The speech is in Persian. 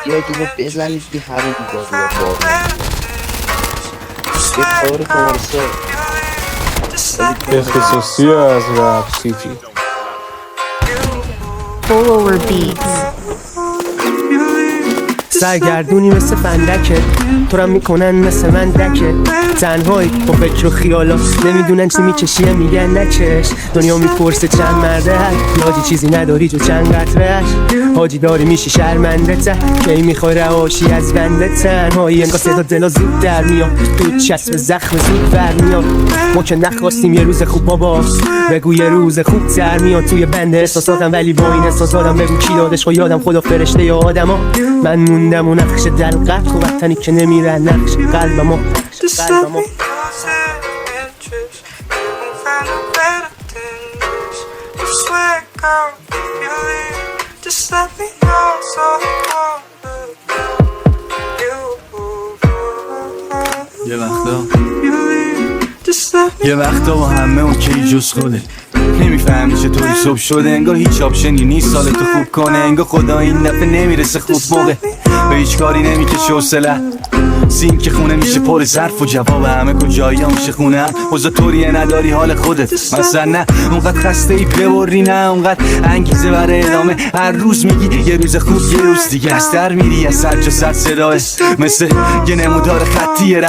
بیاید اینو بزنید بی همه دیگاه بارون یه کار فارسه اختصاصی از رپ سیتی Follower Beats. سرگردونی مثل فندکه تو را میکنن مثل من دکه تنهایی با فکر و خیالا نمیدونن چی میکشیه میگن نکش دنیا میپرسه چند مرده هست حاجی چیزی نداری جو چند قطرهش حاجی داری میشی شرمنده ته کی میخوای رهاشی از بنده تنهایی انگار صدا دلا زود در میاد تو چسب زخم زود برمیاد ما که نخواستیم یه روز خوب بابا بگو یه روز خوب تر میاد توی بنده احساساتم ولی با این احساساتم بگو کی دادش خو یادم خدا فرشته یا آدما من موندم و نقش دلقت و وطنی که نمیره نقش قلبمو قلبمو یه وقتا با همه اوکی جز خوده نمیفهمی چطوری صبح شده انگار هیچ آپشنی نیست سال تو خوب کنه انگار خدا این دفعه نمیرسه خوب موقع به هیچ کاری نمیکشه حوصله سیم که خونه میشه پر ظرف و جواب همه کجایی ها میشه خونه هم اوضاع طوریه نداری حال خودت مثلا نه اونقدر خسته ای ببری نه اونقدر انگیزه برای ادامه هر روز میگی یه روز خوب یه روز دیگه از در میری از سر جا صد صداه مثل یه نمودار خطی روی